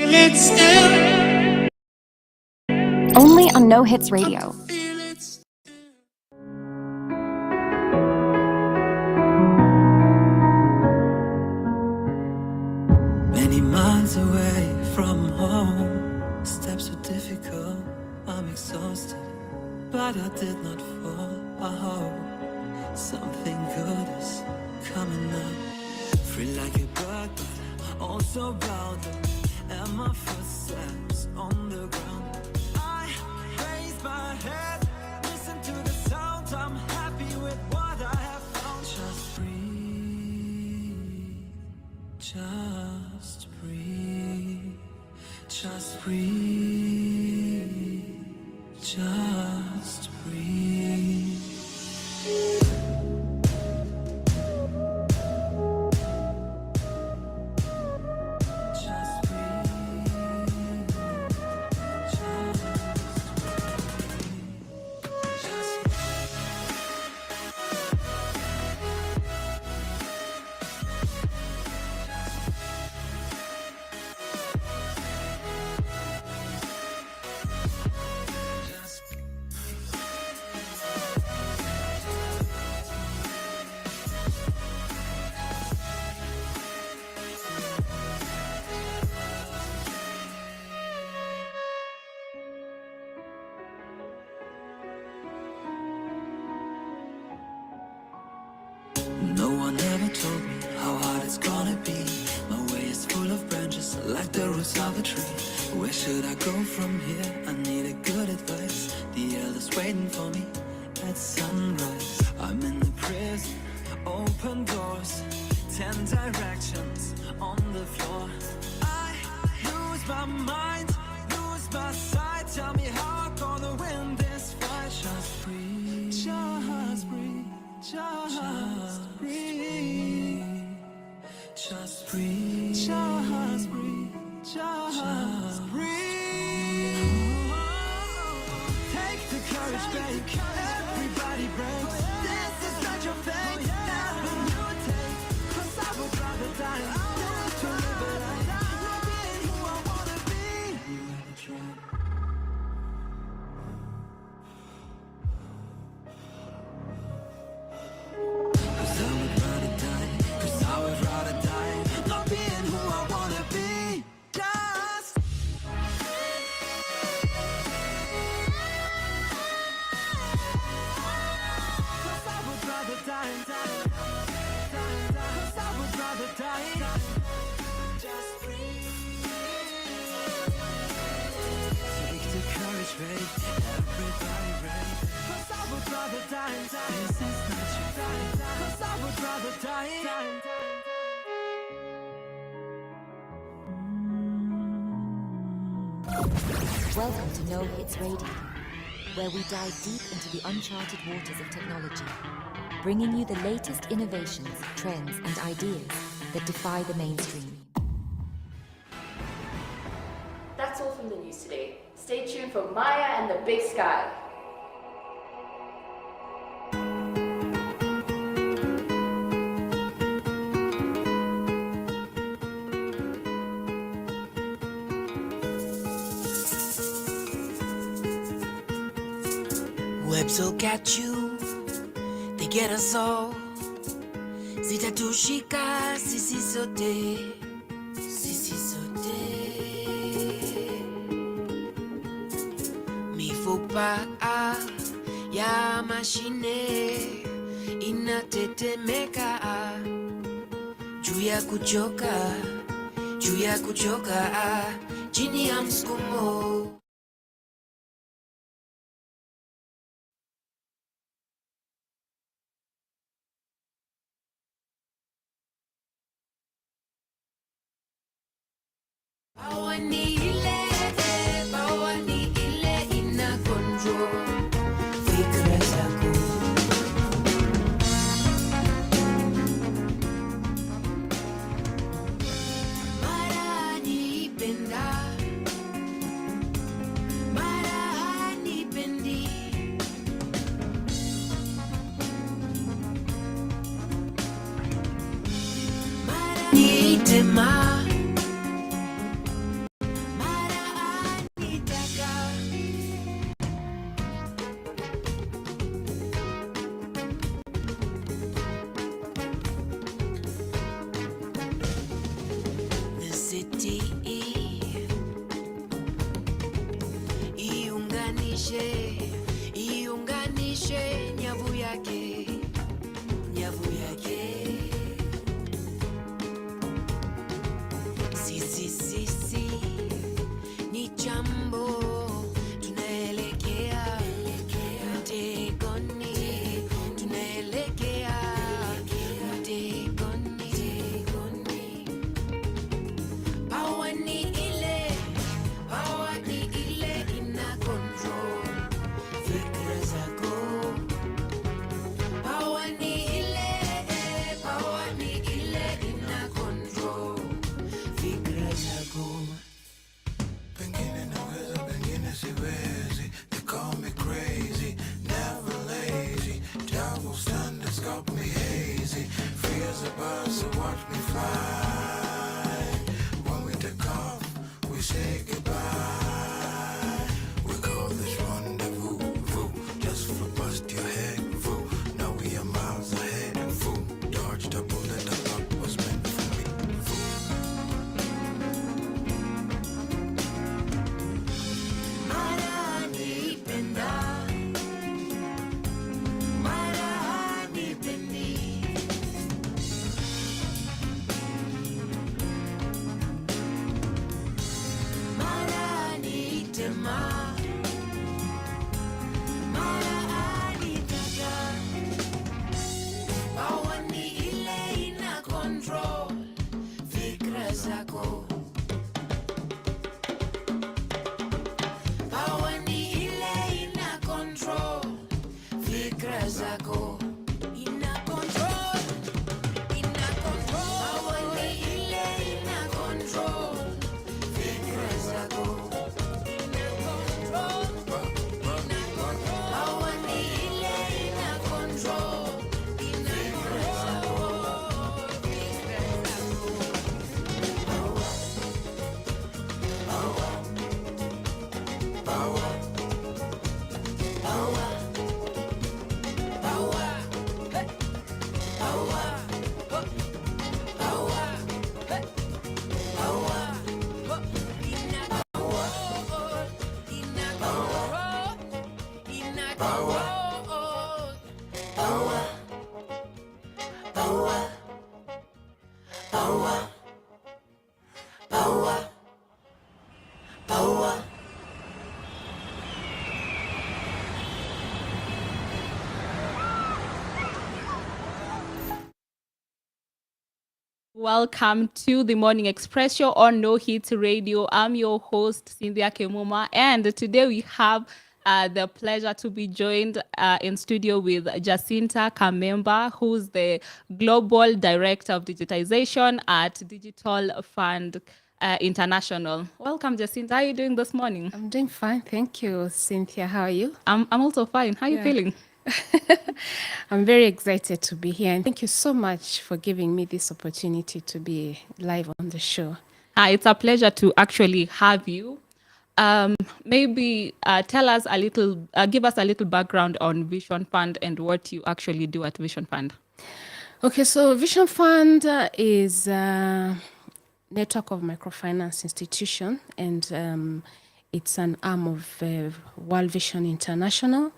It's still Only on No Hits Radio. Many miles away from home, steps were difficult, I'm exhausted, but I did not fall. I hope something good is coming up. Free like a bird, but also bounded, and my footsteps on the ground. I raise my head, listen to the sound, I'm happy with what I have found. Just breathe, just breathe, just breathe, just breathe. No one ever told me how hard it's gonna be. My way is full of branches, like the roots of a tree. Where should I go from here? I need a good advice. The elders waiting for me at sunrise. I'm in the prison, open doors, 10 directions on the floor. I lose my mind, lose my sight. Tell me how I'm gonna win this fight. Just breathe, just breathe. Just breathe, just breathe, just breathe, just breathe. Take the courage, babe. Everybody breaks. This is not your fate. Never you take. 'Cause I would rather die to live a life, not being who I wanna be. You ever tried? Everybody ready? 'Cause I would rather die. This is not your time. 'Cause I would rather die. Welcome to No Hits Radio, where we dive deep into the uncharted waters of technology, bringing you the latest innovations, trends, and ideas that defy the mainstream. That's all from the news today. Stay tuned for Maya and the Big Sky. Webs will catch you, they get us all. Zitatushika, sisi sote, sisi sote. Mifupa ya mashine inatetemeka juu ya kuchoka, chini ya msukumo. Bawani ile ina control fikra zako. Mara nipendi. Mara nitema. fikra zako ina control, ina control. Awali ile ina control, fikra zako ina control, ina control. Awali ile ina control, ina control, fikra zako. Welcome to the Morning Express Show on No Hits Radio. I'm your host, Cynthia Kamemba, and today we have the pleasure to be joined in studio with Jacinta Kamemba, who's the Global Director of Digitization at Digital Fund International. Welcome, Jacinta. How are you doing this morning? I'm doing fine, thank you, Cynthia. How are you? I'm also fine. How are you feeling? I'm very excited to be here, and thank you so much for giving me this opportunity to be live on the show. It's a pleasure to actually have you. Maybe tell us a little, give us a little background on Vision Fund and what you actually do at Vision Fund. Okay, so Vision Fund is a network of microfinance institution, and it's an arm of World Vision International.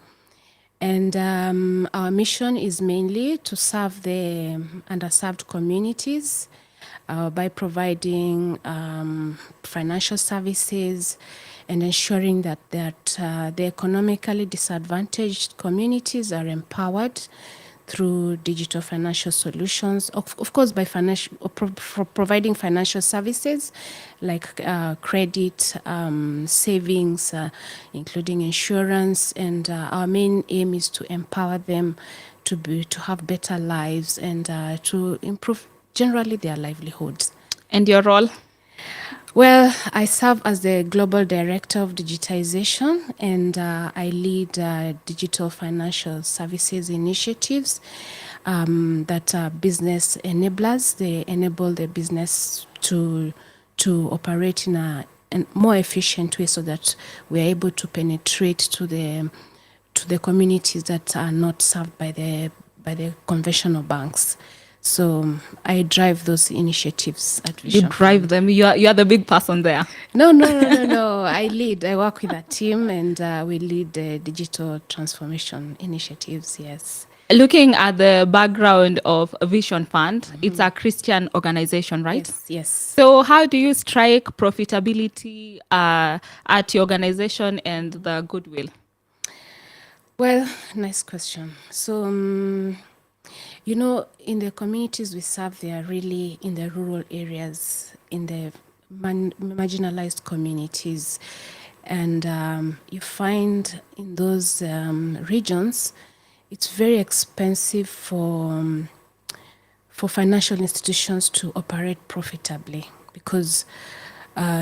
And our mission is mainly to serve the underserved communities by providing financial services and ensuring that the economically disadvantaged communities are empowered through digital financial solutions, of course, by providing financial services like credit, savings, including insurance, and our main aim is to empower them to have better lives and to improve generally their livelihoods. And your role? Well, I serve as the Global Director of Digitization, and I lead digital financial services initiatives that are business enablers. They enable the business to operate in a more efficient way so that we are able to penetrate to the communities that are not served by the conventional banks. So I drive those initiatives at Vision. You drive them. You are the big person there. No. I work with a team, and we lead the digital transformation initiatives, yes. Looking at the background of Vision Fund, it's a Christian organization, right? Yes. So how do you strike profitability at your organization and the goodwill? Well, nice question. So, in the communities we serve, they are really in the rural areas, in the marginalized communities. And you find in those regions, it's very expensive for financial institutions to operate profitably because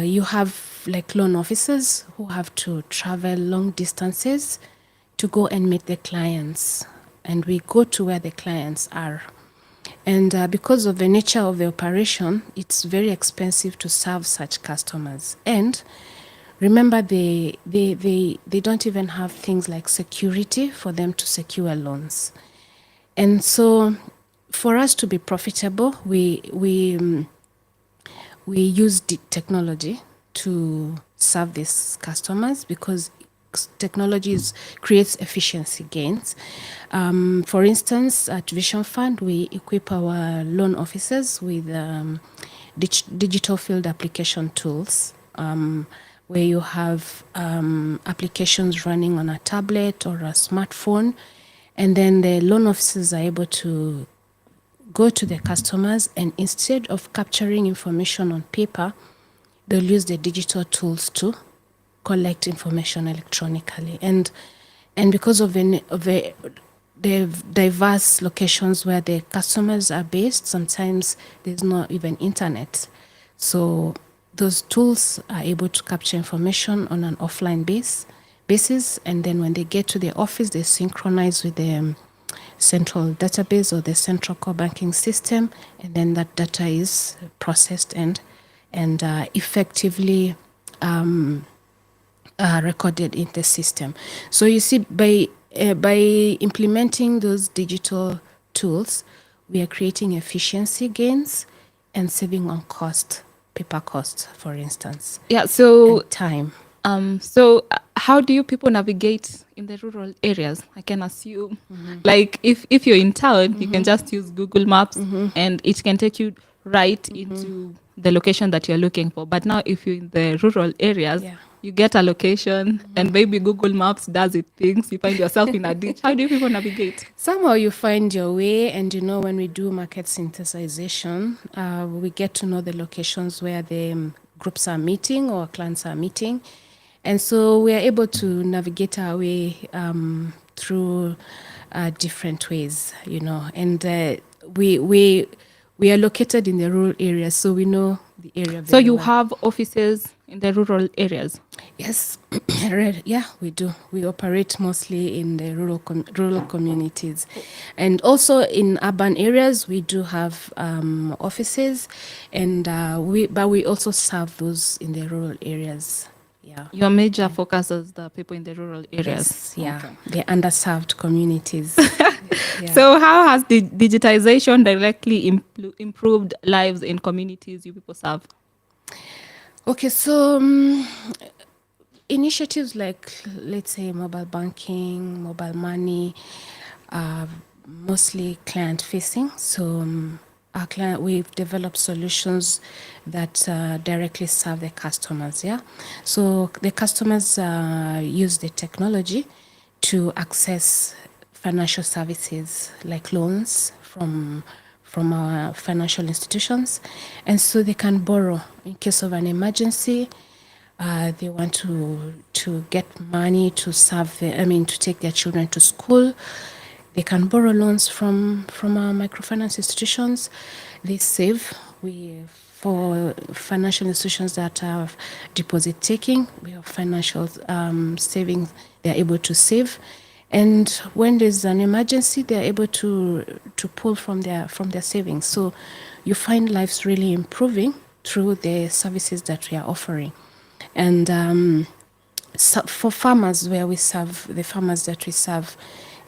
you have like loan officers who have to travel long distances to go and meet the clients, and we go to where the clients are. And because of the nature of the operation, it's very expensive to serve such customers. And remember, they don't even have things like security for them to secure loans. And so for us to be profitable, we use technology to serve these customers because technology creates efficiency gains. For instance, at Vision Fund, we equip our loan officers with digital field application tools, where you have applications running on a tablet or a smartphone, and then the loan officers are able to go to the customers, and instead of capturing information on paper, they'll use the digital tools to collect information electronically. And because of the diverse locations where the customers are based. Sometimes there's not even internet. So those tools are able to capture information on an offline basis, and then when they get to the office, they synchronize with the central database or the central core banking system, and then that data is processed and effectively recorded in the system. So you see, by implementing those digital tools, we are creating efficiency gains and saving on cost, paper cost, for instance, Yeah. So and time. how do you people navigate in the rural areas? I can assume, like if you're in town, you can just use Google Maps, and it can take you right into the location that you're looking for. But now, if you're in the rural areas, Yeah. you get a location, and maybe Google Maps does it things. You find yourself in a ditch. How do you people navigate? Somehow you find your way, and when we do market synthesization, we get to know the locations where the groups are meeting or clients are meeting. And so we are able to navigate our way through different ways, and we are located in the rural areas, so we know the area So very you well. have offices in the rural areas. Yes, yeah, we do. We operate mostly in the rural communities, and also in urban areas. We do have offices, and but we also serve those in the rural areas. Yeah. Your major focus is the people in the rural areas. Yes, yeah, Okay. the underserved communities. Yeah. So how has the digitization directly improved lives in communities you people serve? Okay, so initiatives like, let's say, mobile banking, mobile money, are mostly client facing. So our client, we've developed solutions that directly serve the customers. Yeah, so the customers use the technology to access financial services like loans from our financial institutions, and so they can borrow in case of an emergency. They want to get money to to take their children to school. They can borrow loans from our microfinance institutions. They save. For financial institutions that have deposit taking, we have financial savings. They are able to save, and when there's an emergency, they are able to pull from their savings. So you find lives really improving through the services that we are offering. And so for farmers, the farmers that we serve,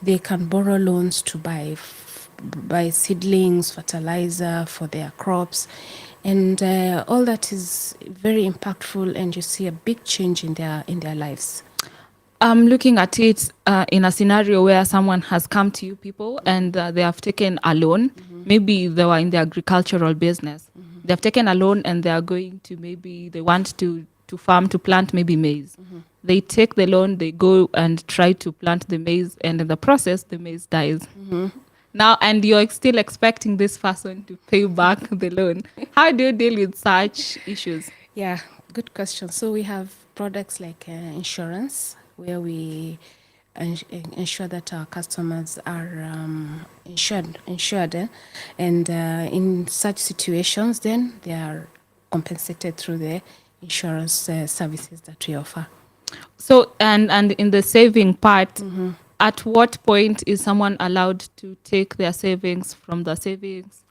they can borrow loans to buy seedlings, fertilizer for their crops, and all that is very impactful. And you see a big change in their lives. I'm looking at it in a scenario where someone has come to you people and they have taken a loan. Maybe they were in the agricultural business. They have taken a loan and they are going to, maybe they want to farm, to plant maybe maize. They take the loan, they go and try to plant the maize, and in the process the maize dies. Now, and you're still expecting this person to pay back the loan. How do you deal with such issues? Yeah, good question. So we have products like insurance, where we ensure that our customers are insured, and in such situations, then they are compensated through the insurance services that we offer. So, and in the saving part, at what point is someone allowed to take their savings from the savings,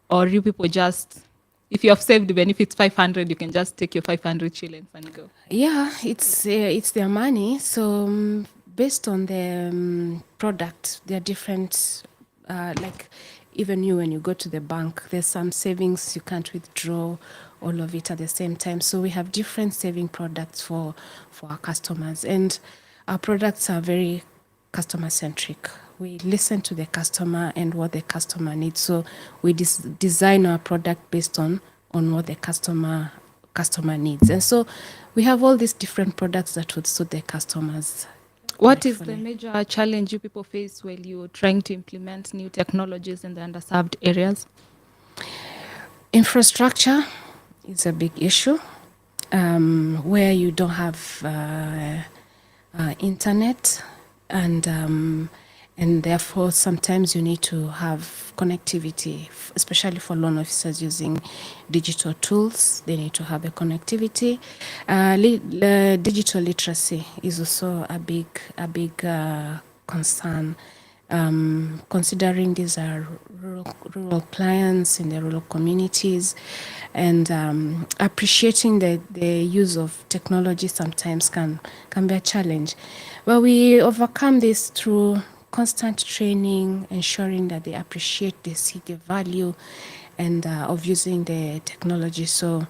or you people just, if you have saved, even if it's 500, you can just take your 500 shillings and go? Yeah, it's their money. So based on the product, there are different. Like even you, when you go to the bank, there's some savings you can't withdraw all of it at the same time. So we have different saving products for our customers, and our products are very customer centric. We listen to the customer and what the customer needs. So we design our product based on what the customer needs. And so we have all these different products that would suit the customers. What is the rightfully. major challenge you people face while you're trying to implement new technologies in the underserved areas? Infrastructure is a big issue, where you don't have internet, and And therefore, sometimes you need to have connectivity, especially for loan officers using digital tools. They need to have a connectivity. Digital literacy is also a big concern, considering these are rural clients in the rural communities, and appreciating the use of technology sometimes can be a challenge. But we overcome this through constant training, ensuring that they appreciate, they see the value and of using the technology. So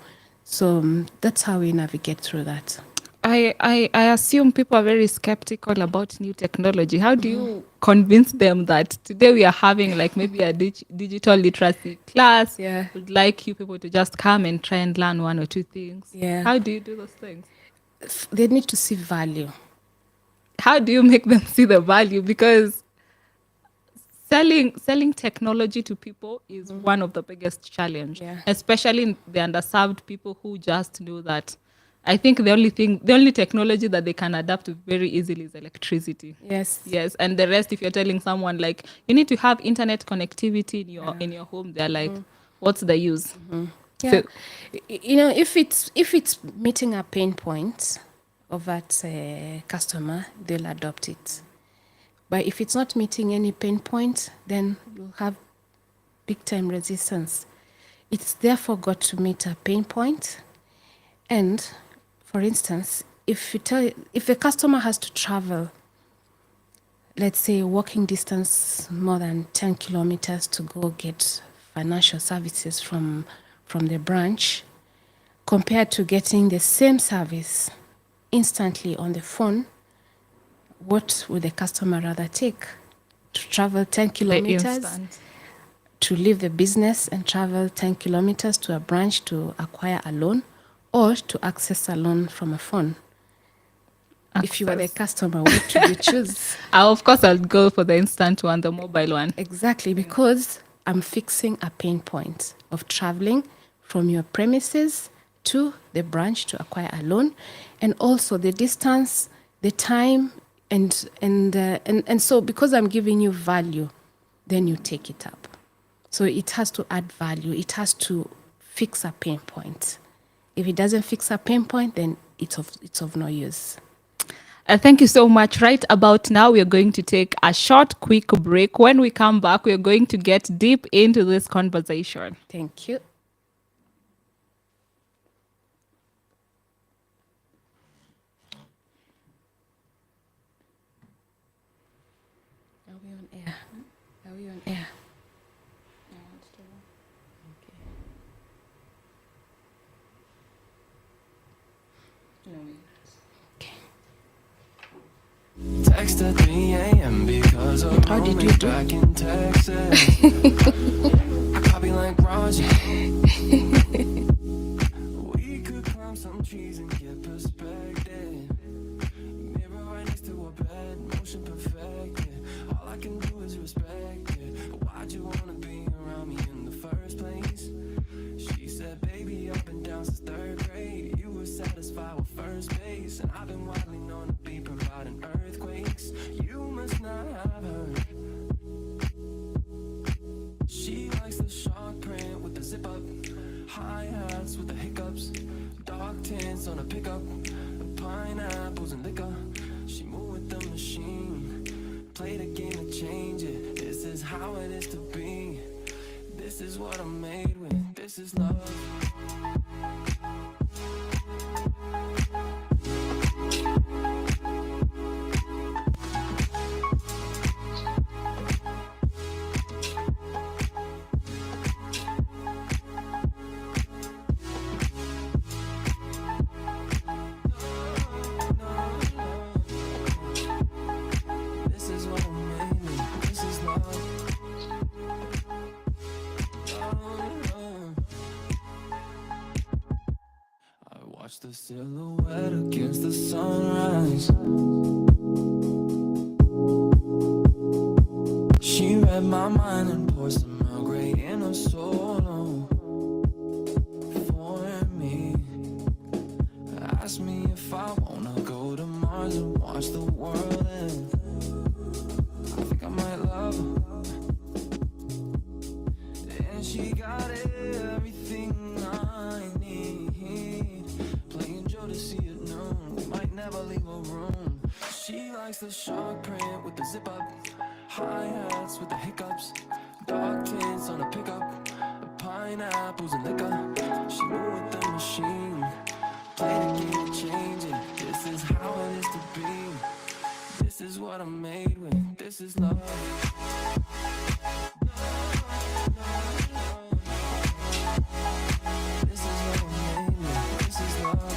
that's how we navigate through that. I assume people are very skeptical about new technology. How do you convince them that today we are having like maybe a digital literacy class? Yeah. Would like you people to just come and try and learn one or two things. Yeah. How do you do those things? They need to see value. How do you make them see the value? Because selling technology to people is one of the biggest challenge, Yeah. especially in the underserved people who just know that. I think the only technology that they can adapt to very easily is electricity. Yes, and the rest, if you're telling someone like you need to have internet connectivity in your home, they're like, what's the use? Yeah. So, If it's meeting a pain point of that customer, they'll adopt it. But if it's not meeting any pain point, then you'll have big time resistance. It's therefore got to meet a pain point. And for instance, if a customer has to travel, let's say walking distance more than 10 kilometers to go get financial services from the branch, compared to getting the same service instantly on the phone, what would the customer rather take? To travel 10 kilometers, to leave the business and travel 10 kilometers to a branch to acquire a loan, or to access a loan from a phone? If you were the customer, what would you choose? of course, I'll go for the instant one, the mobile one. Exactly, because I'm fixing a pain point of traveling from your premises to the branch to acquire a loan, and also the distance, the time, and so because I'm giving you value, then you take it up. So it has to add value. It has to fix a pain point. If it doesn't fix a pain point, then it's of no use. Thank you so much. Right about now, we're going to take a short, quick break. When we come back, we're going to get deep into this conversation. Thank you. Are we on air? Are we on air? Text at 3 a.m. because of How did you do? back in Texas. I copy like Roger. We could climb some trees and get perspective. Mirror right next to a bed, motion perfected. All I can do is respect it. But why'd you wanna be around me in the first place? She said, baby, up and down since third grade. You were satisfied with first base, and I've been widely known to be providing earthquakes. You must not have heard. She likes the shark print with the zip up, high hats with the hiccups, dark tints on a pickup, pineapples and liquor. She moved with the machine, played a game to change it. This is how it is to be. This is what I'm made with. This is love. This is what I'm made with. This is love. I watch the silhouette against the sunrise. She read my mind and poured some Earl Grey in her solo for me. Asked me if I wanna go to Mars and watch the world end. I think I might love her. And she got everything I need. Playing Jodeci at noon, we might never leave a room. She likes the shark print with the zip up, hi-hats with the hiccups, dark tints on a pickup, pineapples and liquor. She moved with the machine, play the game and change it. This is how it is to be. This is what I'm made with. This is love. This is what I'm made with. This is love.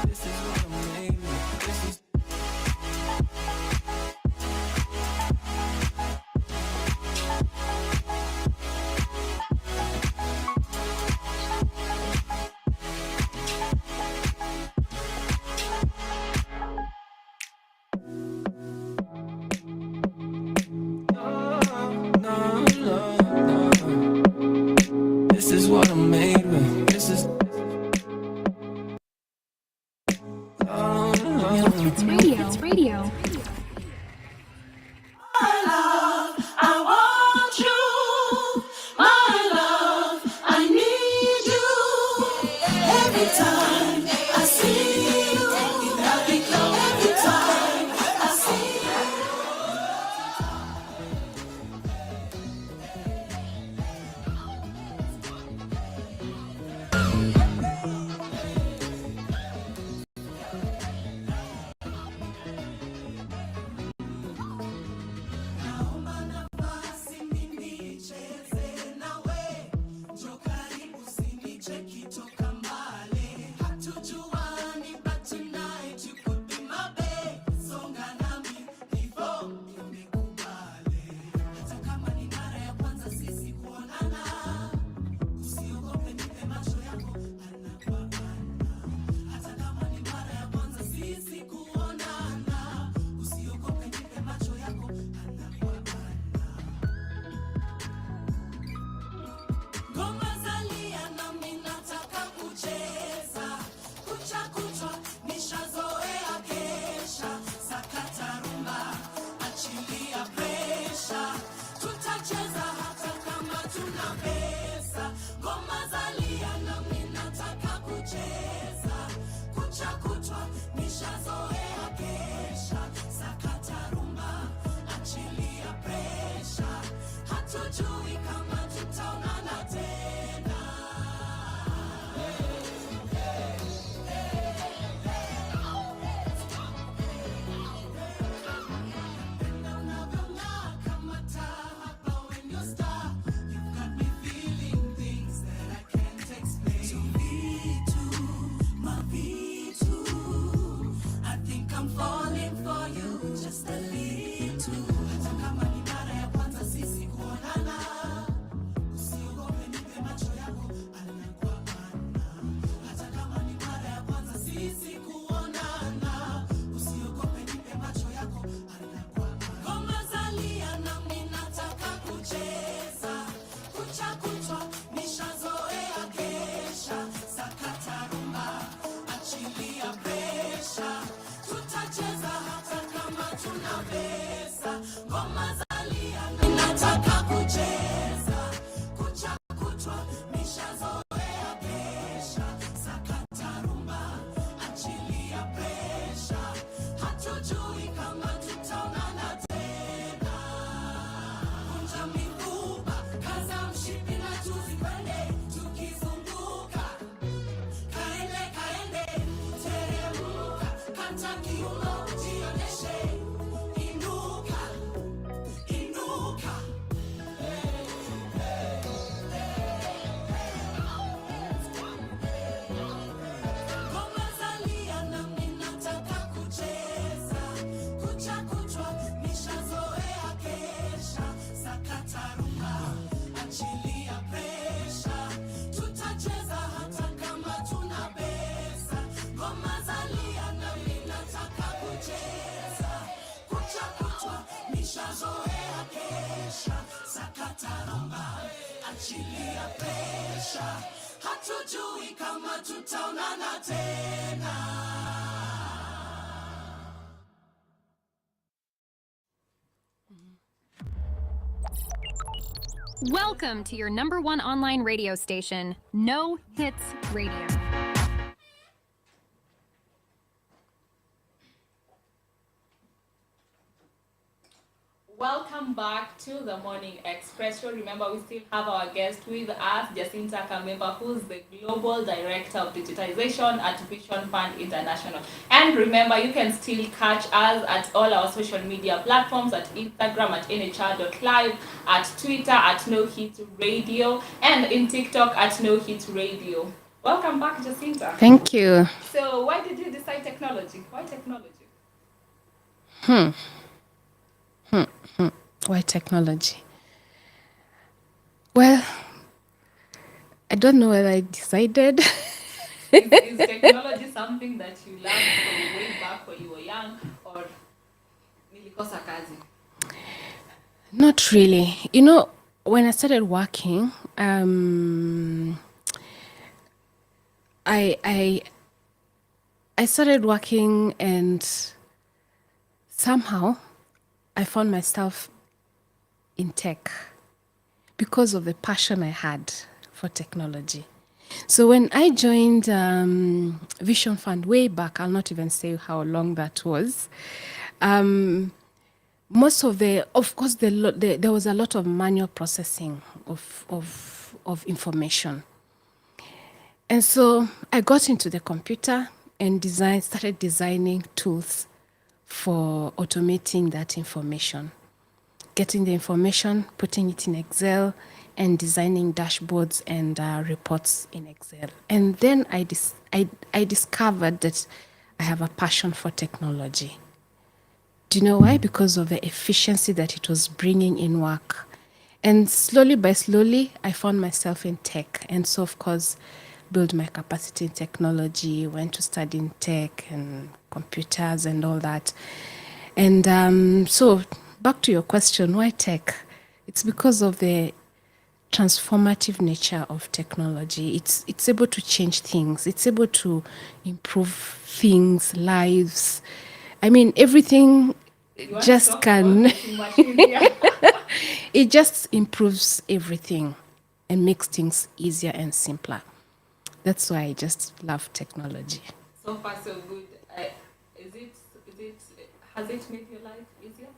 This is what I'm made with. This is. This is what I'm made with. This is. It's radio. It's radio. Achilia pesha, hatujui kama tutaonana tena. Welcome to your #1 online radio station, No Hits Radio. Welcome back to the Morning Express Show. Remember, we still have our guest with us, Jacinta Kamemba, who's the Global Director of Digitization at Vision Fund International. And remember, you can still catch us at all our social media platforms, at Instagram at nhr.live, at Twitter at No Hit Radio, and in TikTok at No Hit Radio. Welcome back, Jacinta. Thank you. So why did you decide technology? Why technology? Why technology? Well, I don't know whether I decided. Is technology something that you learned from way back when you were young, or nilikosa kazi? Not really. You know, when I started working, I started working, and somehow I found myself in tech because of the passion I had for technology. So when I joined Vision Fund way back, I'll not even say how long that was. Most of course, there was a lot of manual processing of information. And so I got into the computer and started designing tools for automating that information, getting the information, putting it in Excel, and designing dashboards and reports in Excel. And then I discovered that I have a passion for technology. Do you know why? Because of the efficiency that it was bringing in work. And slowly by slowly, I found myself in tech. And so, of course, build my capacity in technology, went to study in tech and computers and all that. And so back to your question, why tech? It's because of the transformative nature of technology. It's able to change things. It's able to improve things, lives. I mean, everything just can. It just improves everything and makes things easier and simpler. That's why I just love technology. So far, so good. Has it made your life easier?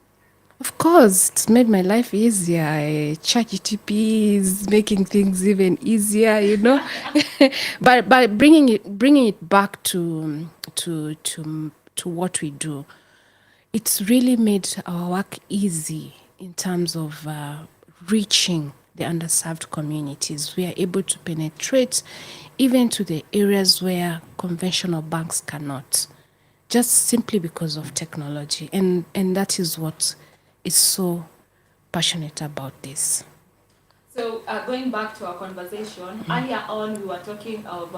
Of course, it's made my life easier. ChatGPT is making things even easier, you know. But by bringing it back to what we do, it's really made our work easy in terms of reaching the underserved communities. We are able to penetrate even to the areas where conventional banks cannot, just simply because of technology. And that is what is so passionate about this. So going back to our conversation, earlier on we were talking of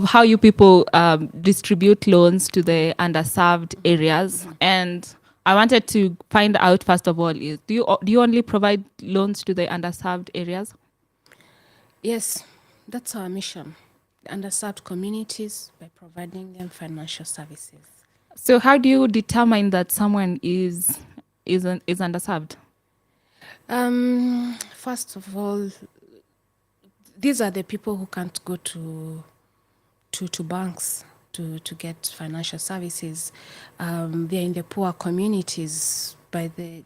how you people distribute loans to the underserved areas, and I wanted to find out, first of all, do you only provide loans to the underserved areas? Yes, that's our mission. The underserved communities, by providing them financial services. So how do you determine that someone is underserved? First of all, these are the people who can't go to banks to get financial services. They're in the poor communities. By the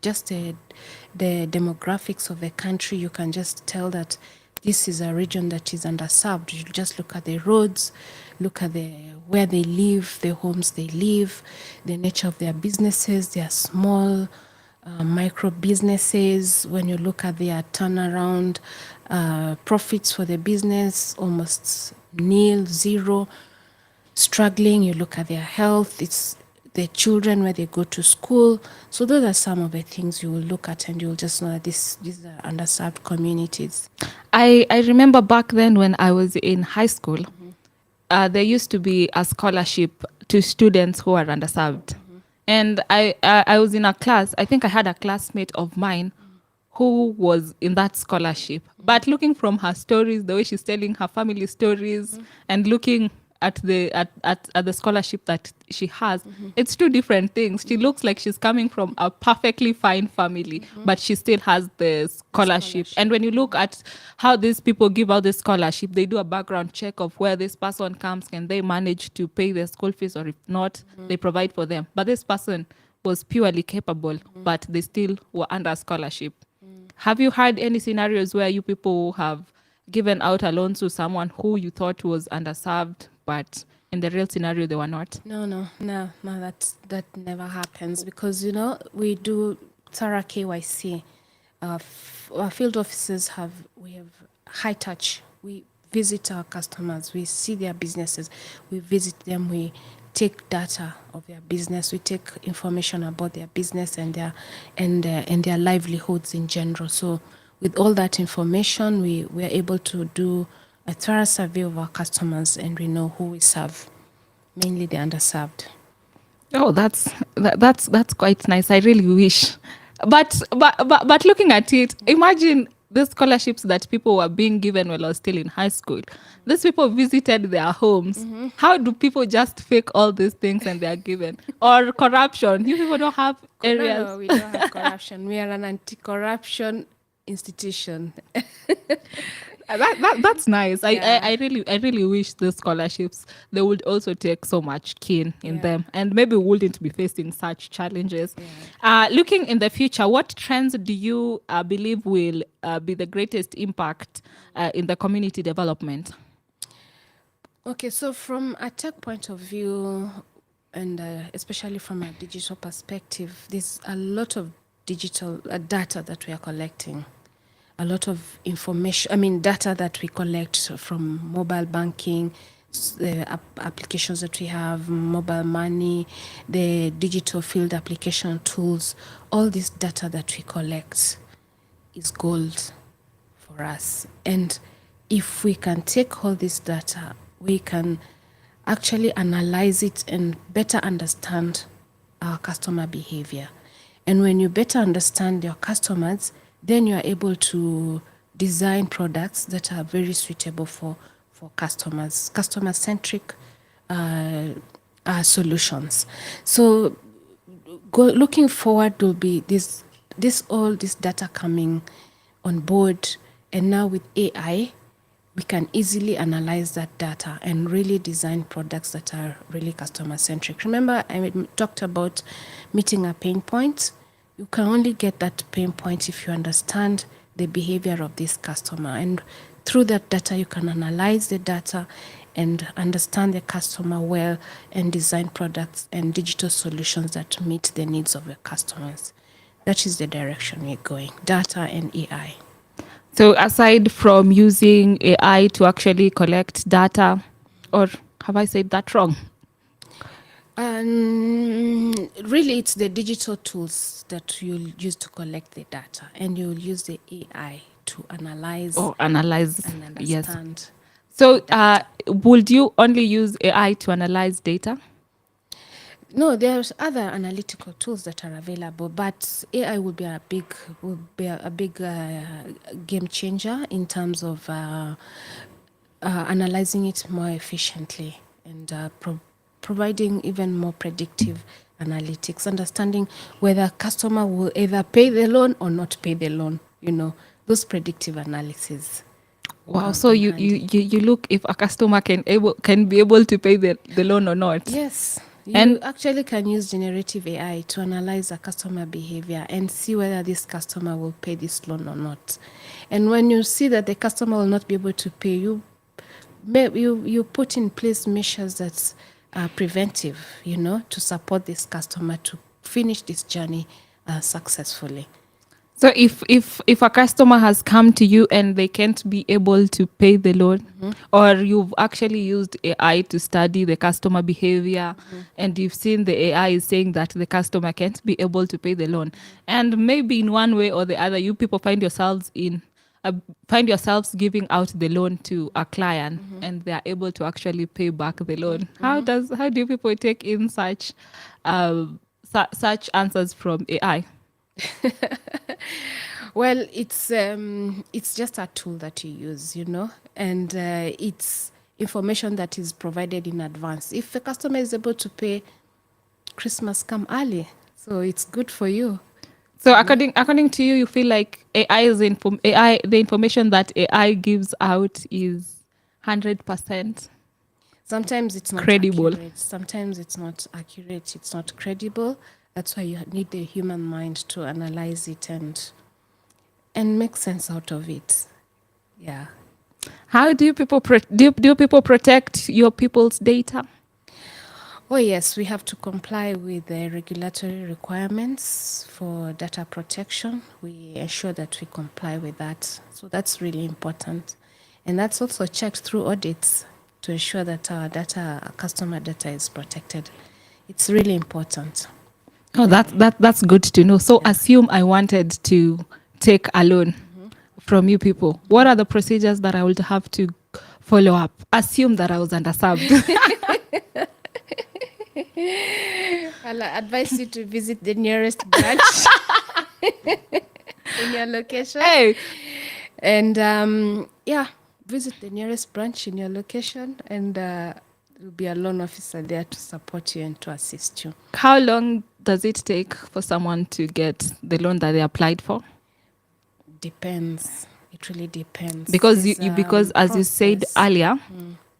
demographics of the country, you can just tell that this is a region that is underserved. You just look at the roads, look at where they live, the homes they live, the nature of their businesses. They are small, micro businesses. When you look at their turnaround, profits for the business, almost nil, zero, struggling. You look at their health, it's their children, where they go to school. So those are some of the things you will look at, and you'll just know that these are underserved communities. I remember back then when I was in high school, there used to be a scholarship to students who are underserved. And I was in a class, I think I had a classmate of mine who was in that scholarship. But looking from her stories, the way she's telling her family stories, and looking at the scholarship that she has, it's two different things. She looks like she's coming from a perfectly fine family, but she still has the scholarship. And when you look at how these people give out the scholarship, they do a background check of where this person comes. Can they manage to pay their school fees, or if not, they provide for them. But this person was purely capable, but they still were under scholarship. Have you had any scenarios where you people have given out a loan to someone who you thought was underserved, but in the real scenario they were not? No. That never happens, because we do thorough KYC. Our field officers have high touch. We visit our customers. We see their businesses. We visit them. We take data of their business. We take information about their business and their livelihoods in general. So with all that information, we are able to do a thorough survey of our customers, and we know who we serve, mainly the underserved. Oh, that's quite nice. I really wish, but looking at it, imagine the scholarships that people were being given while I was still in high school. These people visited their homes. How do people just fake all these things and they are given? Or corruption? You people don't have areas. No, we don't have corruption. We are an anti-corruption institution. That's nice. Yeah. I really wish the scholarships, they would also take so much keen in Yeah. them, and maybe wouldn't be facing such challenges. Looking in the future, what trends do you believe will be the greatest impact in the community development? Okay, so from a tech point of view, and especially from a digital perspective, there's a lot of digital data that we are collecting. A lot of information, data that we collect from mobile banking, the applications that we have, mobile money, the digital field application tools. All this data that we collect is gold for us. And if we can take all this data, we can actually analyze it and better understand our customer behavior. And when you better understand your customers, then you are able to design products that are very suitable for customers, customer-centric solutions. So looking forward will be all this data coming on board, and now with AI, we can easily analyze that data and really design products that are really customer-centric. Remember, I talked about meeting a pain point. You can only get that pain point if you understand the behavior of this customer. And through that data, you can analyze the data and understand the customer well and design products and digital solutions that meet the needs of your customers. That is the direction we're going, data and AI. So aside from using AI to actually collect data, or have I said that wrong? Really, it's the digital tools that you'll use to collect the data, and you'll use the AI to analyze and Yes. understand. So would you only use AI to analyze data? No, there's other analytical tools that are available, but AI will be a big game changer in terms of analyzing it more efficiently and providing even more predictive analytics, understanding whether a customer will either pay the loan or not pay the loan. Those predictive analysis. Wow! So you look if a customer can be able to pay the loan or not. Yes. You And- actually can use generative AI to analyze a customer behavior and see whether this customer will pay this loan or not. And when you see that the customer will not be able to pay, you put in place measures that are preventive, to support this customer to finish this journey successfully. So if a customer has come to you and they can't be able to pay the loan, or you've actually used AI to study the customer behavior, and you've seen the AI is saying that the customer can't be able to pay the loan, and maybe in one way or the other, you people find yourselves giving out the loan to a client, and they are able to actually pay back the loan. How do you people take in such answers from AI? Well, it's just a tool that you use, and it's information that is provided in advance. If the customer is able to pay, Christmas come early, so it's good for you. So according to you, you feel like AI, the information that AI gives out is 100% Sometimes it's not credible. accurate. Sometimes it's not accurate. It's not credible. That's why you need the human mind to analyze it and make sense out of it. Yeah. How do you people do people protect your people's data? Oh yes, we have to comply with the regulatory requirements for data protection. We ensure that we comply with that. So that's really important. And that's also checked through audits to ensure that our customer data is protected. It's really important. Oh, that's good to know. So assume I wanted to take a loan from you people. What are the procedures that I would have to follow up? Assume that I was underserved. I'll advise you to visit the nearest branch in your location. Hey, And visit the nearest branch in your location, and there'll be a loan officer there to support you and to assist you. how long does it take for someone to get the loan that they applied for? Depends. It really depends. Because There's, because as you said process. earlier,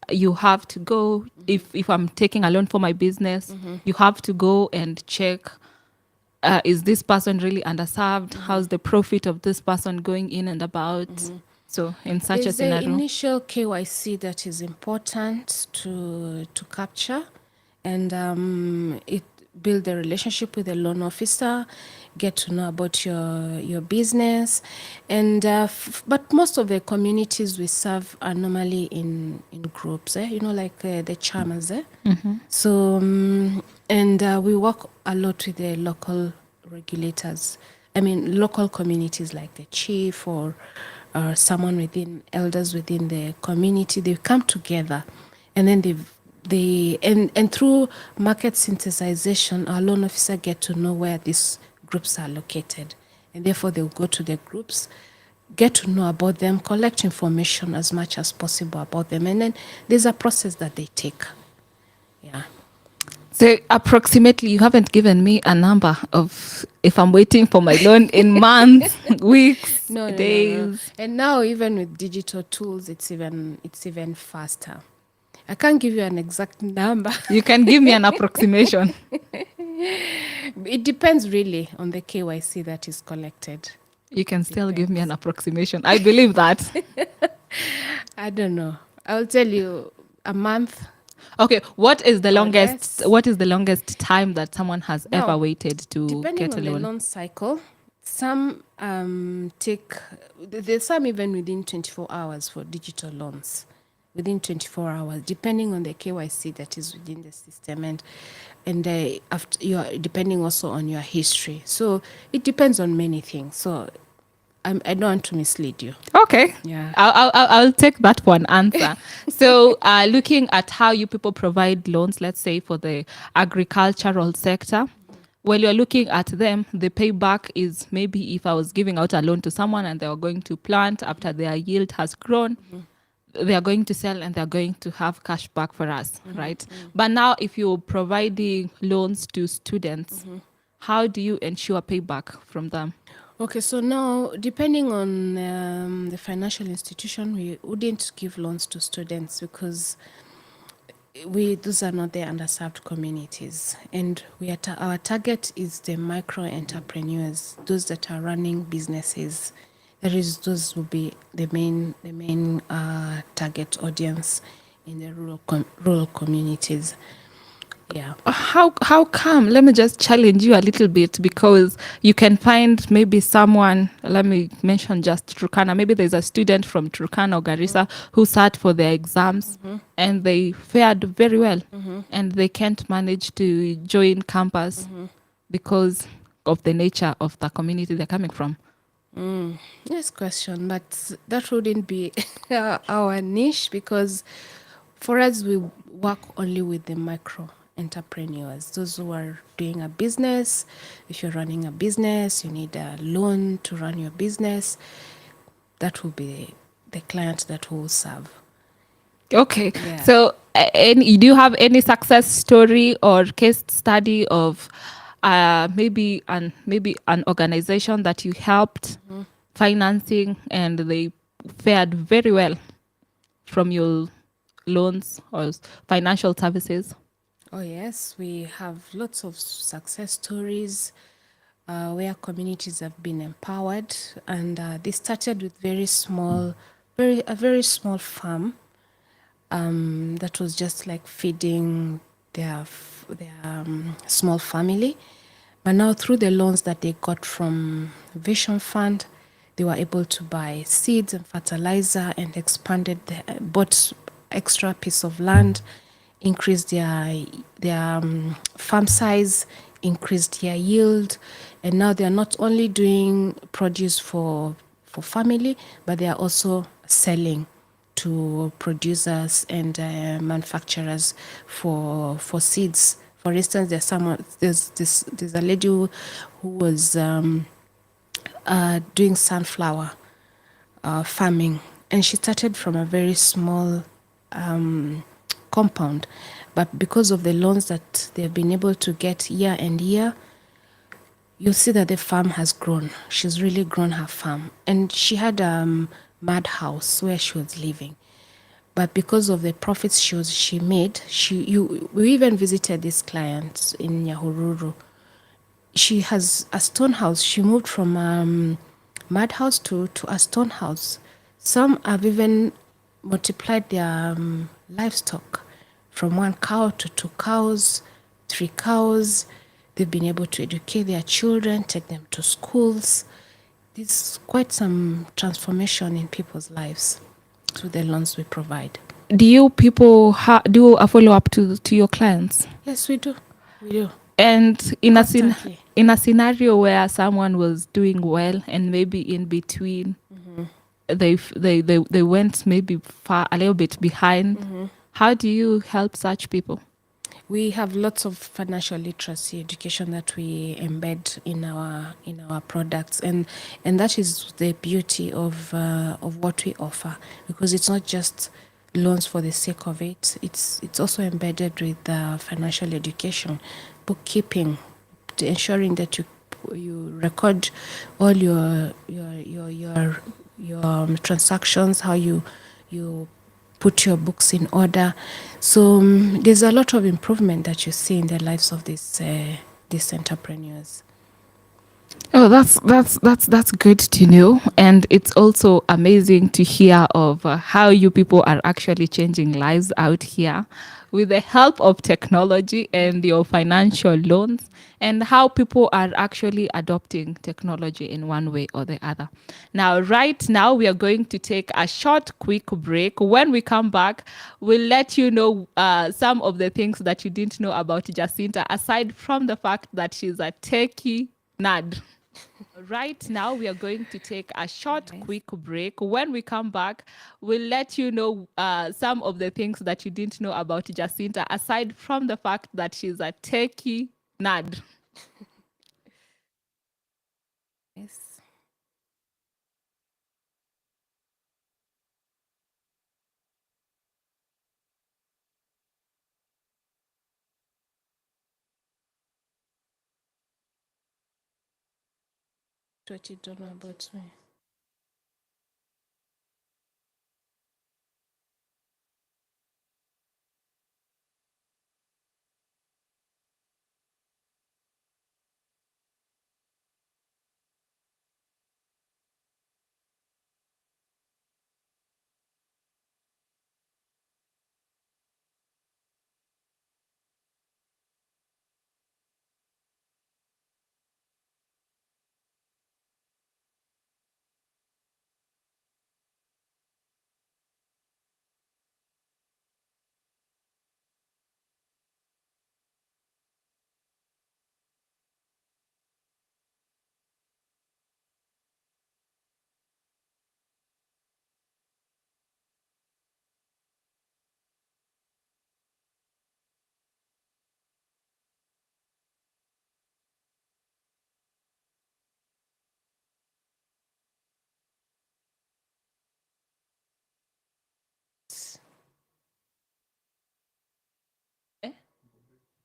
you have to go if I'm taking a loan for my business, you have to go and check, is this person really underserved? How's the profit of this person going in and about? So in such a There's the scenario, initial KYC that is important to capture, and it build the relationship with the loan officer, get to know about your business, and but most of the communities we serve are normally in groups, like the chairmans. So and we work a lot with the local regulators. I mean, local communities like the chief or someone within elders within the community. They come together, and then and through market synthesization, our loan officer get to know where these groups are located, and therefore they'll go to the groups, get to know about them, collect information as much as possible about them, and then there's a process that they take. Yeah. so approximately, you haven't given me a number of if I'm waiting for my loan in months, weeks, No. days. And now even with digital tools, it's even faster. I can't give you an exact number. You can give me an approximation. It depends really on the KYC that is collected. You can still give me an approximation. I believe that. I don't know. I'll tell you a month. Okay, what is the less. longest time that someone has Now, ever waited to Depending get a on the loan? loan cycle, some there's some even within 24 hours for digital loans. Within 24 hours, depending on the KYC that is within the system, and after depending also on your history. So it depends on many things. So I don't want to mislead you. Okay. Yeah. I'll take that for an answer. So looking at how you people provide loans, let's say for the agricultural sector, while you're looking at them, the payback is maybe if I was giving out a loan to someone and they were going to plant after their yield has grown, they are going to sell and they're going to have cash back for us, right? But now if you're providing loans to students, how do you ensure payback from them? Okay, so now depending on the financial institution, we wouldn't give loans to students because those are not the underserved communities, and our target is the micro entrepreneurs, those that are running businesses. Those will be the main target audience in the rural communities. Yeah. How come? Let me just challenge you a little bit, because you can find maybe someone, let me mention just Turkana, maybe there's a student from Turkana or Garissa who sat for their exams and they fared very well and they can't manage to join campus because of the nature of the community they're coming from. Yes, question, but that wouldn't be our niche, because for us, we work only with the micro entrepreneurs, those who are doing a business. If you're running a business, you need a loan to run your business. That will be the client that will serve. Okay. Yeah. So, any, do you have any success story or case study of maybe an organization that you helped financing and they fared very well from your loans or financial services? Oh, yes, we have lots of success stories where communities have been empowered, and they started with a very small farm that was just like feeding their small family. But now, through the loans that they got from Vision Fund, they were able to buy seeds and fertilizer and bought extra piece of land, increased their farm size, increased their yield, and now they are not only doing produce for family, but they are also selling to producers and manufacturers for seeds. For instance, there's a lady who was doing sunflower farming, and she started from a very small compound, but because of the loans that they've been able to get year and year, you'll see that the farm has grown. She's really grown her farm, and she had a mud house where she was living. But because of the profits she made, we even visited this client in Nyahururu. She has a stone house. She moved from mud house to a stone house. Some have even multiplied their livestock from one cow to two cows, three cows. They've been able to educate their children, take them to schools. There's quite some transformation in people's lives through the loans we provide. Do you people do a follow up to your clients? Yes, we do. We do. And Constantly. in a scenario where someone was doing well and maybe in between they went maybe far a little bit behind, how do you help such people? We have lots of financial literacy education that we embed in our products, and that is the beauty of what we offer, because it's not just loans for the sake of it. It's also embedded with financial education, bookkeeping, to ensuring that you record all your transactions, how you put your books in order. So there's a lot of improvement that you see in the lives of these entrepreneurs. Oh, that's good to know, and it's also amazing to hear of how you people are actually changing lives out here with the help of technology and your financial loans, and how people are actually adopting technology in one way or the other. Now, right now, we are going to take a short, quick break. When we come back, we'll let you know some of the things that you didn't know about Jacinta, aside from the fact that she's a techie nerd. Right now, we are going to take a short, Nice. quick break. When we come back, we'll let you know some of the things that you didn't know about Jacinta, aside from the fact that she's a techie nerd. Yes. What you don't know about me.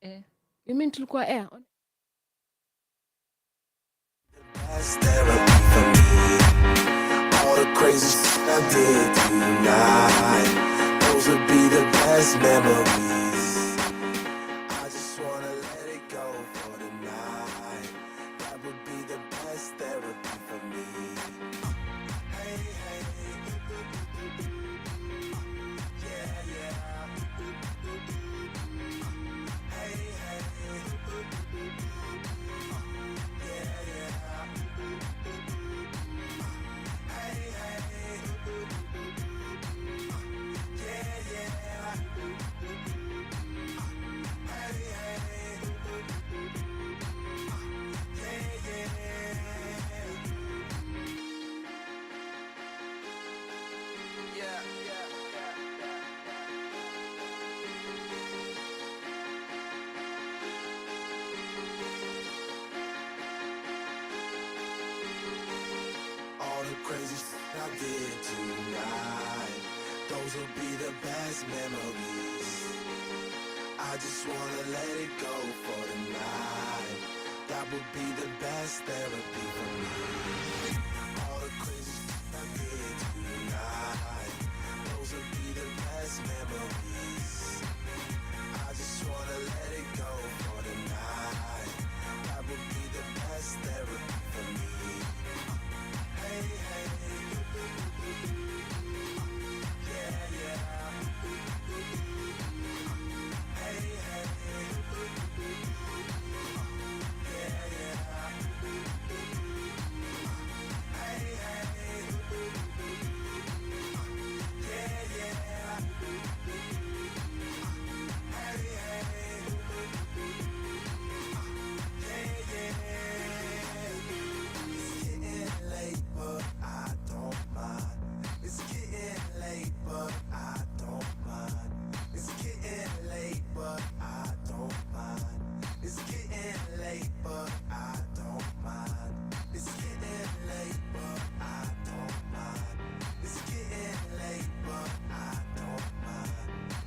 You mean tulikuwa air? That's therapy for me. All the crazy shit I did tonight, those would be the best memories. I just wanna let it go for the night. That would be the best therapy for me. Hey, hey, yeah, yeah. Hey, hey, yeah, yeah. Hey, hey, yeah, yeah. Hey, hey, yeah, yeah. Yeah, yeah, yeah, all the crazy shit I did tonight, those will be the best memories. I just wanna let it go for the night. That would be the best therapy for me. All the crazy shit I did tonight, those will be the best memories. I just wanna let it go for the night. That would be the best therapy for me. Hey, hey, yeah, yeah. Hey, hey, yeah, yeah. Hey, hey, yeah, yeah. Hey, hey, yeah, yeah. It's getting late, but I don't mind. It's getting late, but I don't mind. It's getting late, but I don't mind. It's getting late, but I don't mind. It's getting late, but I don't mind. It's getting late, but I don't mind.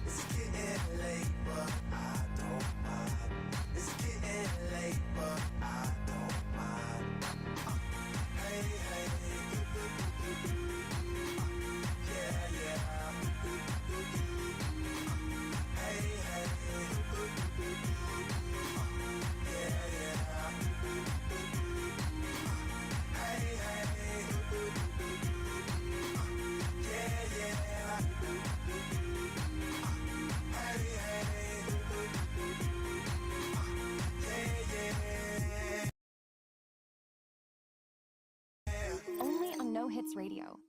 It's getting late, but I don't mind. It's getting late, but I don't mind. Hey, hey, yeah, yeah. Hey, hey, yeah, yeah. Hey, hey, yeah, yeah. Hey, hey, yeah, yeah. Only on No Hits Radio.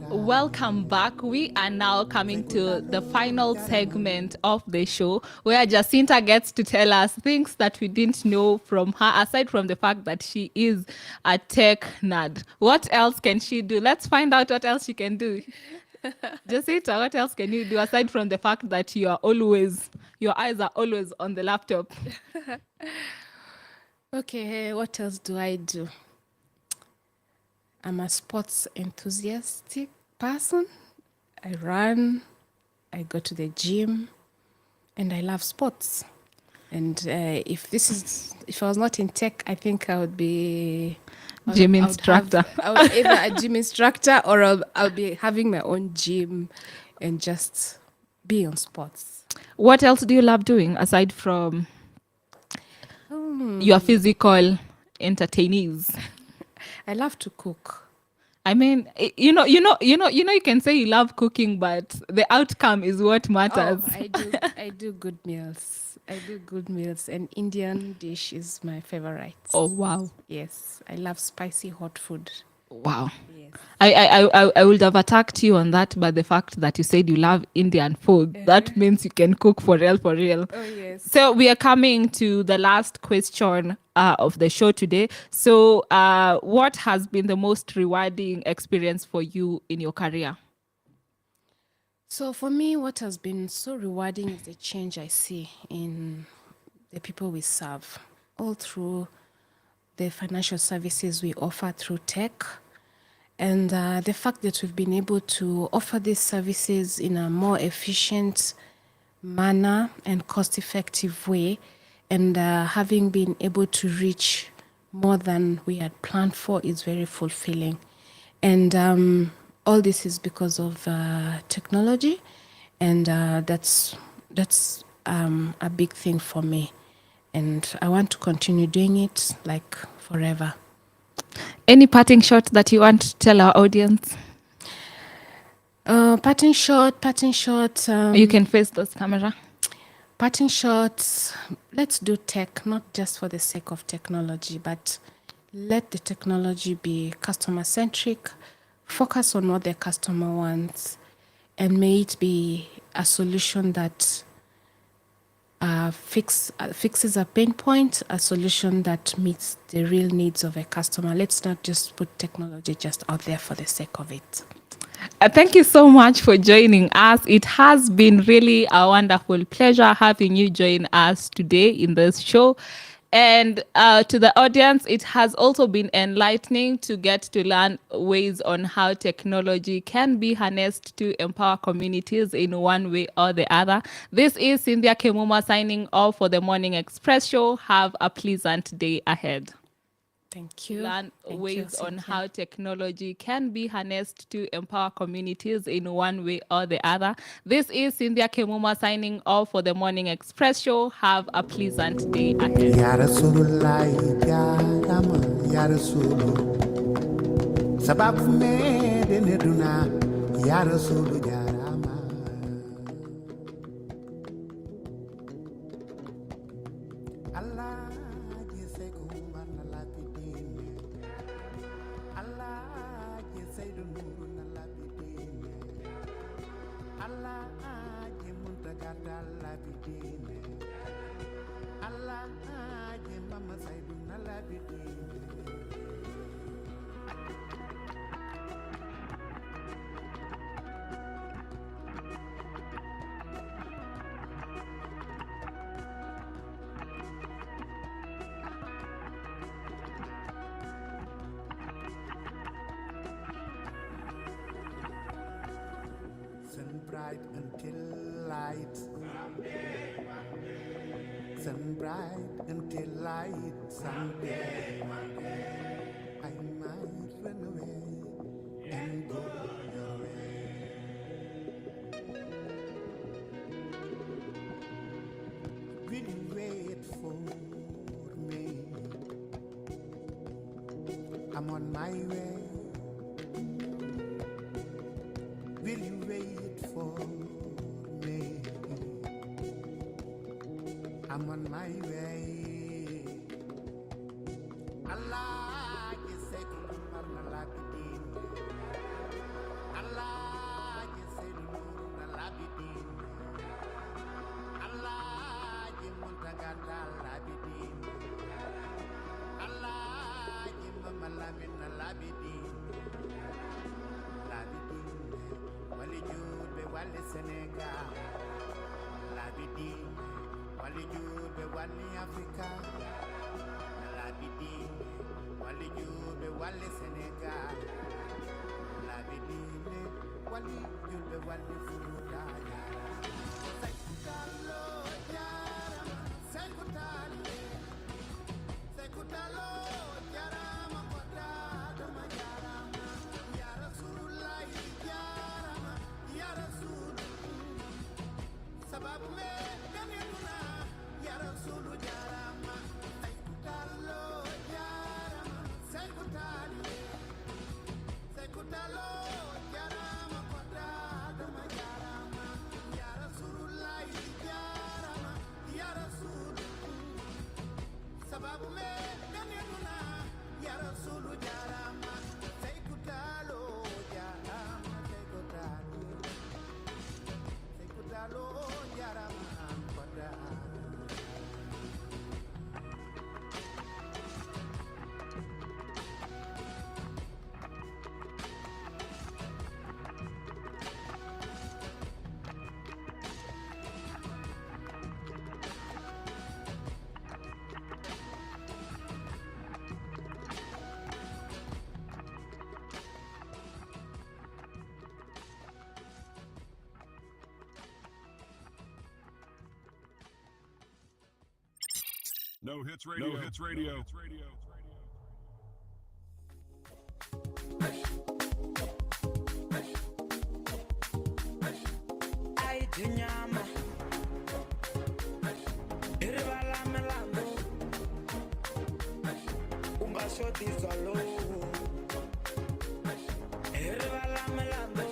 Welcome back. We are now coming to the final segment of the show where Jacinta gets to tell us things that we didn't know from her, aside from the fact that she is a tech nerd. What else can she do? Let's find out what else she can do. Jacinta, what else can you do aside from the fact that your eyes are always on the laptop? Okay, what else do I do? I'm a sports enthusiastic person. I run, I go to the gym, and I love sports. And if I was not in tech, I think I would be Gym instructor. I would either a gym instructor or I'll be having my own gym and just be on sports. What else do you love doing aside from your physical entertainees? I love to cook. I mean, you can say you love cooking, but the outcome is what matters. Oh, I do good meals. I do good meals. An Indian dish is my favorite. Oh, wow. Yes, I love spicy hot food. Wow. Yes. I would have attacked you on that, but the fact that you said you love Indian food, that means you can cook for real, for real. Oh, yes. So we are coming to the last question of the show today. So what has been the most rewarding experience for you in your career? So for me, what has been so rewarding is the change I see in the people we serve. all through the financial services we offer through tech. And the fact that we've been able to offer these services in a more efficient manner and cost-effective way, and having been able to reach more than we had planned for is very fulfilling. And all this is because of technology, and that's a big thing for me. And I want to continue doing it like forever. Any parting shot that you want to tell our audience? Parting shot. You can face this camera. Parting shots, let's do tech, not just for the sake of technology, but let the technology be customer-centric, focus on what the customer wants, and may it be a solution that fixes a pain point, a solution that meets the real needs of a customer. Let's not just put technology just out there for the sake of it. Thank you so much for joining us. It has been really a wonderful pleasure having you join us today in this show. And to the audience, it has also been enlightening to get to learn ways on how technology can be harnessed to empower communities in one way or the other. This is Cynthia Kamemba signing off for the Morning Express show. Have a pleasant day ahead. Thank you. Learn Thank ways you, on Cynthia. how technology can be harnessed to empower communities in one way or the other. This is Cynthia Kamemba signing off for the Morning Express show. Have a pleasant day ahead. Ya Rasulullah ya Rama ya Rasulu sababu me dene duna ya Rasulu ya Rama Allah je say ko marna la bidine Allah je say do nuru na la bidine Allah je muntagata la bidine Allah je mama say do na la bidine sun bright until light sun bright until light someday I might run away and go your way will you wait for me I'm on my way will you wait for me I'm on my way Allah je say ko marna la bidine Allah je say do na la bidine Allah je muntagata la bidine Allah je mama la min la bidine wali jube wali Senegal la bidine wali jube wali Africa la bidine wali jube wali Senegal la bidine wali jube wali Futa Sekutalo jarama sekutalo jarama koda dama jarama ya Rasulullah jarama ya Rasul sababu me deneduna ya Rasul jarama sekutalo jarama sekutalo jarama koda dama jarama ya Rasulullah jarama ya Rasul sababu me deneduna ya Rasul jarama sekutalo jarama sekutalo jarama koda No Hits Radio. No Hits Radio. Ay, tinyama. Iribala melando. Ungashoti salo. Iribala melando.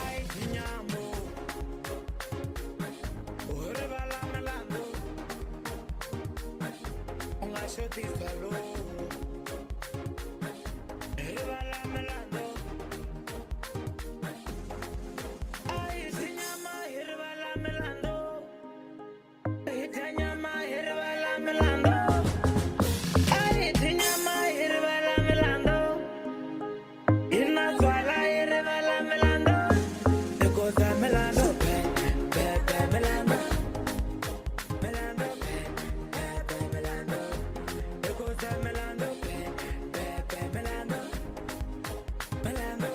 Ay, tinyamo. Iribala melando. Ungashoti salo. Iribala melando. Ay, tinyama. Iribala melando. Itanyama. Iribala melando. Ay, tinyama. Iribala melando. Inazwala. Iribala melando. Ekoza melando. Pepe melando. Melando. Pepe melando. Ekoza melando. Pepe melando. Melando.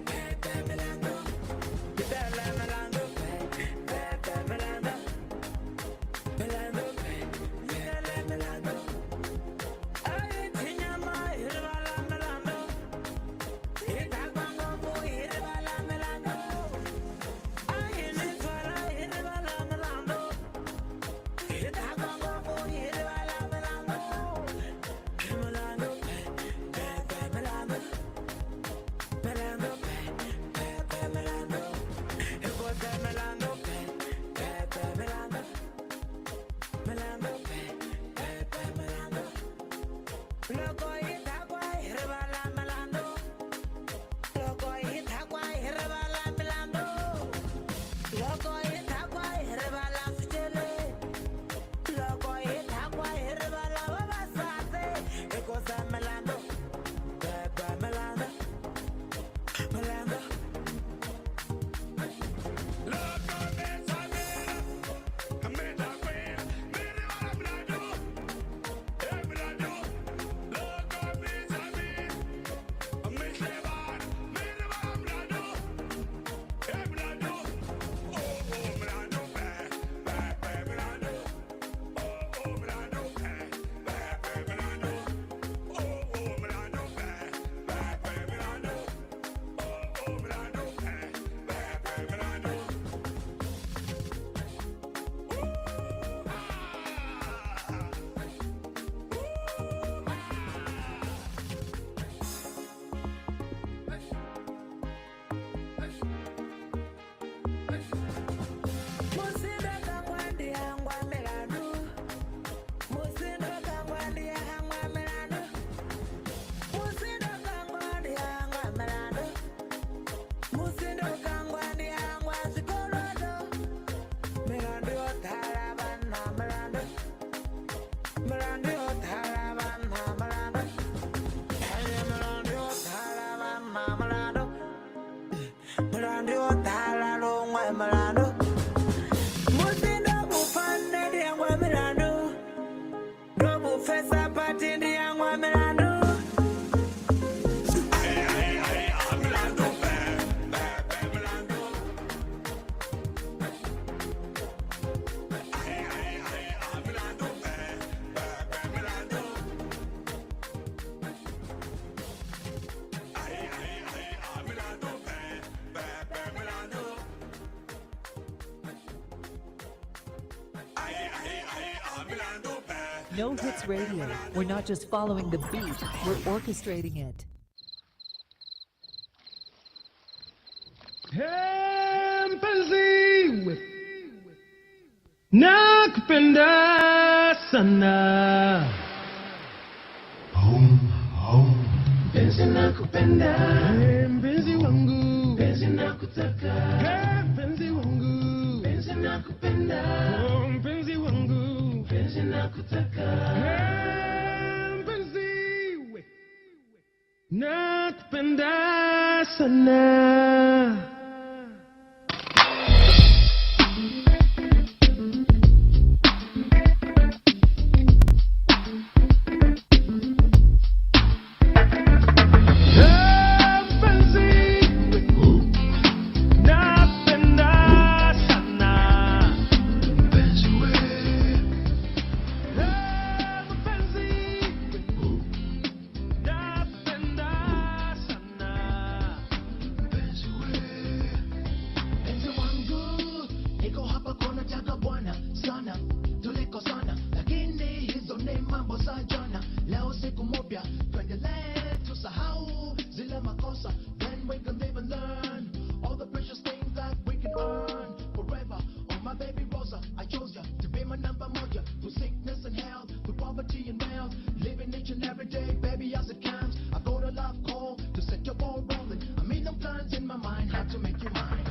Pepe melando. Itala melando. Pepe melando. Melando. Itala melando. Ay, tinyama. Iribala melando. Itabango. Iribala melando. Ay, inizwala. Iribala melando. Itabango. Iribala melando. Melando. Pepe melando. Melando. Pepe melando. Ekoza melando. Pepe melando. Melando. Pepe melando. Loco itagua. Iribala melando. Loco itagua. Iribala melando. Loco itagua. Iribala fichele. Loco itagua. Iribala babasate. Ekoza melando. Pepe melando. Melando. Loco bésame. Amenda queen. Mire bala melando. Melando. Loco bésame. Amende bar. Mire bala melando. Melando. Oh, melando. Pepe melando. Oh, melando. Pepe melando. Oh, melando. Pepe melando. Oh, melando. Pepe melando. Musindo kangwandi hangwa melando. Musindo kangwandi hangwa melando. Musindo kangwandi hangwa melando. Musindo kangwandi hangwa sikolodo. Melando otarabana melando. Melando otarabana melando. Melando otarabana melando. Melando otaralongwa melando. Musindo bufande diangwa melando. No bufesa pati diangwa melando. Melando. Pepe melando. Melando. Pepe melando. Melando. Pepe melando. No Hits Radio. We're not just following the beat, we're orchestrating it. Mpenzi nakupenda sana, mpenzi nakupenda, mpenzi wangu, mpenzi nakutaka, mpenzi wangu, mpenzi nakupenda, mpenzi wangu, mpenzi nakutaka, mpenzi nakupenda sana. Mpenzi we tunataka bwana sana, tulikosana lakini hizo ni mambo za jana. Leo siku mpya, tuendelee tusahau zile makosa. Then we can live and learn all the precious things that we can earn forever. Oh my baby Rosa, I chose ya to be my number moja. Through sickness and health, through poverty and wealth, living each and every day, baby, as it counts. I got a love call to set your ball rolling. A million plans in my mind, had to make you mine.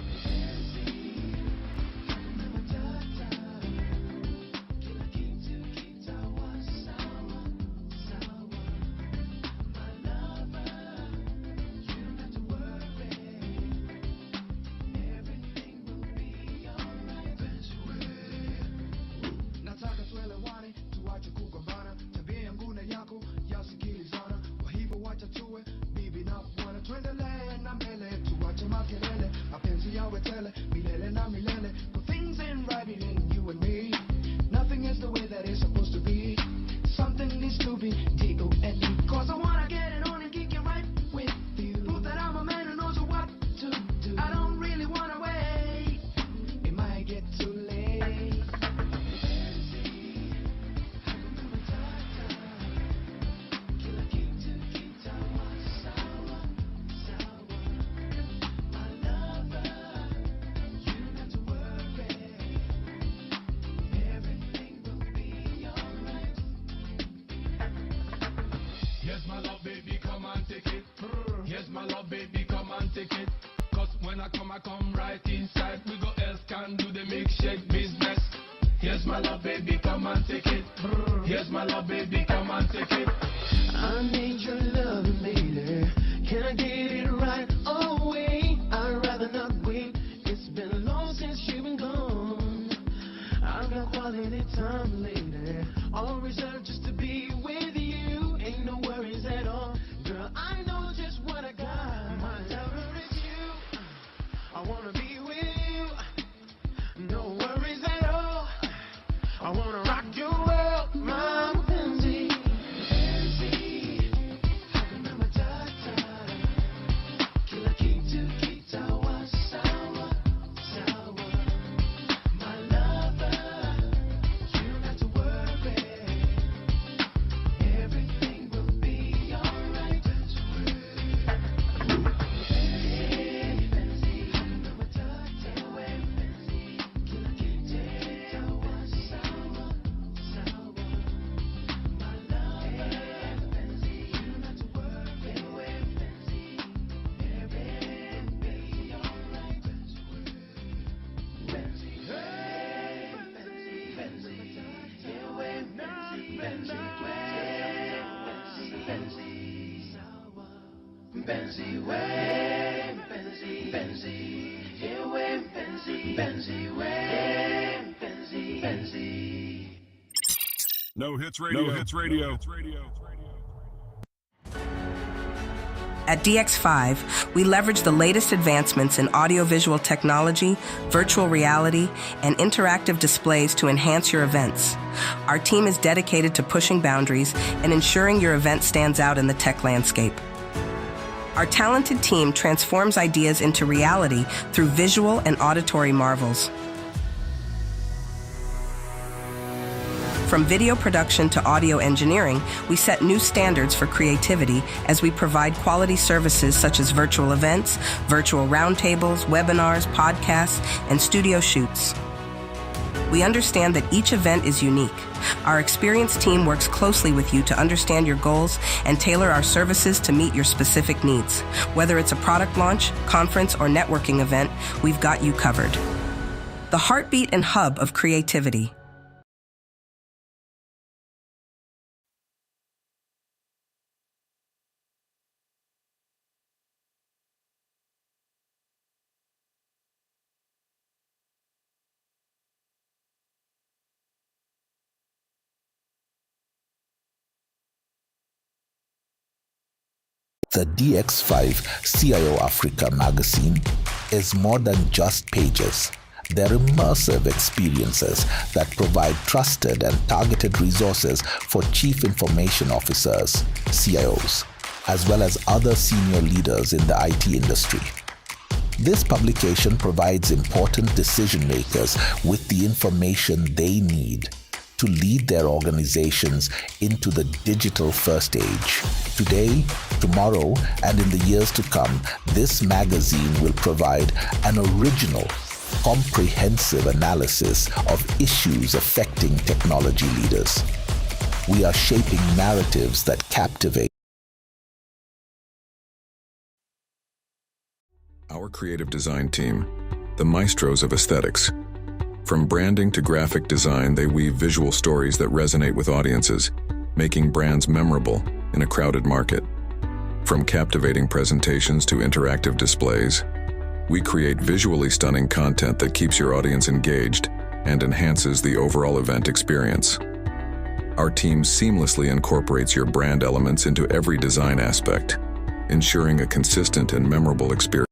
Nataka tuelewane, tuache kugombana, tabia yangu na yako yasikilizana. Kwa hivyo wacha tuwe bibi na bwana, tuendelee na mbele, tuache makelele, mapenzi yawe tele, milele na milele. For things ain't right between you and me, nothing is the way that it's supposed to be. Something needs to be D-O-N-E, cause I wanna get it on and kick it right with you. Prove that I'm a man who knows what to do. I don't really wanna wait, it might get too late. Here's my love, baby, come and take it. Here's my love, baby, come and take it. Cause when I come right inside. We go else can do the milkshake business. Here's my love, baby, come and take it. Here's my love, baby, come and take it. I need your love, lady. Can I get it right away? I'd rather not wait. It's been long since you've been gone. I've got quality time, lady. All reserved just to be with you. Ain't no worries at all. Girl, I know just what I got. My lover is you. I wanna be with you. No worries at all. I wanna rock your world, my Benzie. Kila kitu kitawa sawa, sawa. My lover, you don't have to worry. Everything will be alright. Hey, Benzie, hakuna matata, we Benzie. Kila kitu kitawa sawa, sawa. My lover, Benzie, you don't have to worry, we Benzie. Everything will be alright. Benzie, hey, Benzie, Benzie, yeah, we Benzie, Benzie, Benzie, way, Benzie, Benzie, yeah, way, Benzie, Benzie, way, Benzie, Benzie. No Hits Radio. No Hits Radio. At DX5, we leverage the latest advancements in audiovisual technology, virtual reality, and interactive displays to enhance your events. Our team is dedicated to pushing boundaries and ensuring your event stands out in the tech landscape. Our talented team transforms ideas into reality through visual and auditory marvels. From video production to audio engineering, we set new standards for creativity as we provide quality services such as virtual events, virtual roundtables, webinars, podcasts, and studio shoots. We understand that each event is unique. Our experienced team works closely with you to understand your goals and tailor our services to meet your specific needs. Whether it's a product launch, conference, or networking event, we've got you covered. The heartbeat and hub of creativity. The DX5 CIO Africa magazine is more than just pages. They're immersive experiences that provide trusted and targeted resources for chief information officers, CIOs, as well as other senior leaders in the IT industry. This publication provides important decision makers with the information they need to lead their organizations into the digital first age. Today, tomorrow, and in the years to come, this magazine will provide an original, comprehensive analysis of issues affecting technology leaders. We are shaping narratives that captivate. Our creative design team, the maestros of aesthetics. From branding to graphic design, they weave visual stories that resonate with audiences, making brands memorable in a crowded market. From captivating presentations to interactive displays, we create visually stunning content that keeps your audience engaged and enhances the overall event experience. Our team seamlessly incorporates your brand elements into every design aspect, ensuring a consistent and memorable experience.